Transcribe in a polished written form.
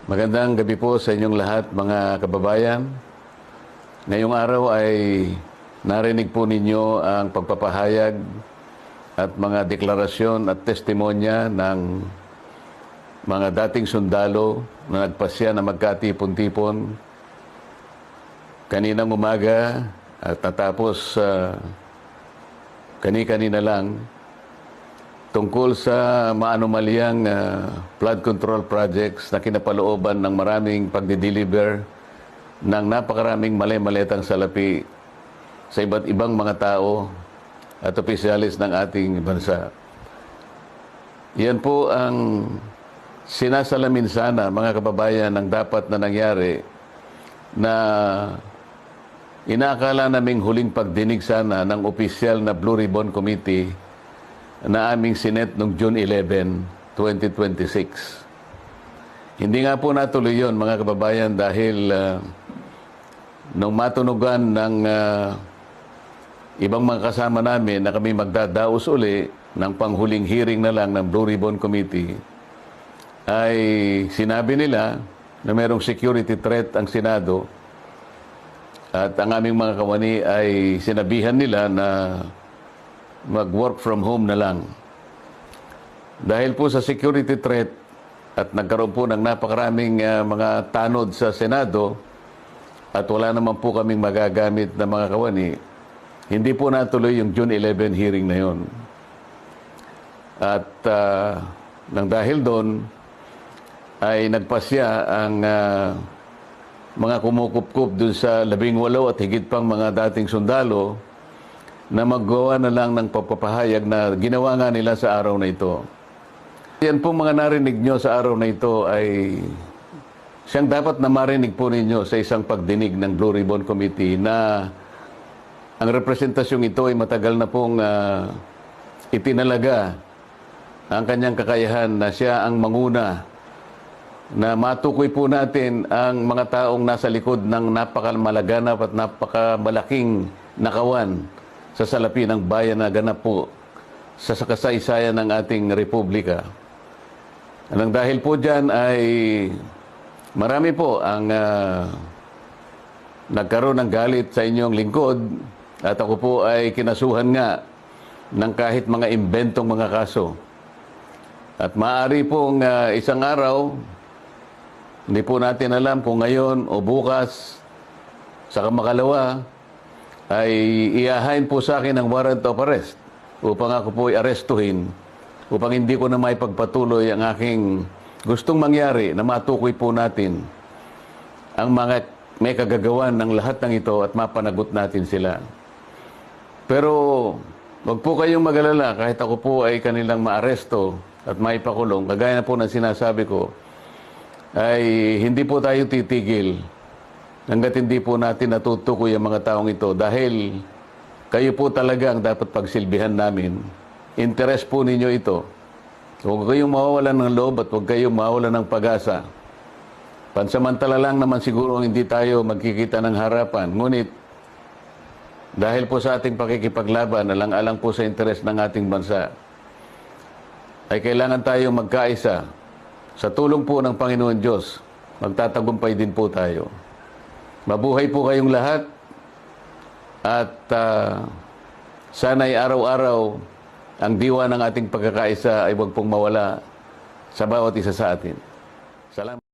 Magandang gabi po sa inyong lahat, mga kababayan. Ngayong araw ay narinig po ninyo ang pagpapahayag at mga deklarasyon at testimonya ng mga dating sundalo na nagpasya na magkatipon-tipon kaninang umaga at natapos kani-kanina lang tungkol sa maanumalyang flood control projects na kinapalooban ng maraming pagdideliver ng napakaraming mali-maletang salapi sa iba't ibang mga tao at opisyalis ng ating bansa. Yan po ang sinasalamin sana, mga kababayan, ng dapat na nangyari na inaakala naming huling pagdinig sana ng opisyal na Blue Ribbon Committee na aming sinet noong June 11, 2026. Hindi nga po natuloy yun, mga kababayan, dahil nung matunugan ng ibang mga kasama namin na kami magdadaos uli ng panghuling hearing na lang ng Blue Ribbon Committee, ay sinabi nila na mayroong security threat ang Senado at ang aming mga kawani ay sinabihan nila na mag-work from home na lang. Dahil po sa security threat at nagkaroon po ng napakaraming mga tanod sa Senado at wala naman po kaming magagamit na mga kawani, hindi po natuloy yung June 11 hearing na yon. At nang dahil doon ay nagpasya ang mga kumukup-kup dun sa 18 at higit pang mga dating sundalo na maggawa na lang ng pagpapahayag na ginawa nga nila sa araw na ito. Yan pong mga narinig nyo sa araw na ito ay siyang dapat na marinig po ninyo sa isang pagdinig ng Blue Ribbon Committee na ang representasyong ito ay matagal na pong itinalaga ang kanyang kakayahan na siya ang manguna na matukoy po natin ang mga taong nasa likod ng napakamalaganap at napakamalaking nakawan sa salapi ng bayan na ganap po sa kasaysayan ng ating republika. Nang dahil po dyan ay marami po ang nagkaroon ng galit sa inyong lingkod at ako po ay kinasuhan nga ng kahit mga imbentong mga kaso. At maaari pong isang araw, hindi po natin alam kung ngayon o bukas, sa kamakalawa, ay iahain po sa akin ang warrant of arrest upang ako po i-arestuhin upang hindi ko na maipagpatuloy ang aking gustong mangyari na matukoy po natin ang mga may kagagawan ng lahat ng ito at mapanagot natin sila. Pero wag po kayong mag-alala kahit ako po ay kanilang maaresto at maipakulong, kagaya na po ng sinasabi ko, ay hindi po tayo titigil hanggat hindi po natin natutukoy ang mga taong ito dahil kayo po talaga ang dapat pagsilbihan namin. Interes po ninyo ito. Huwag kayong mawawalan ng loob at huwag kayong mawawalan ng pag-asa. Pansamantala lang naman siguro hindi tayo magkikita ng harapan. Ngunit dahil po sa ating pakikipaglaban, alang-alang po sa interes ng ating bansa, ay kailangan tayong magkaisa. Sa tulong po ng Panginoon Diyos, magtatagumpay din po tayo. Mabuhay po kayong lahat at sana'y araw-araw ang diwa ng ating pagkakaisa ay huwag pong mawala sa bawat isa sa atin. Salamat.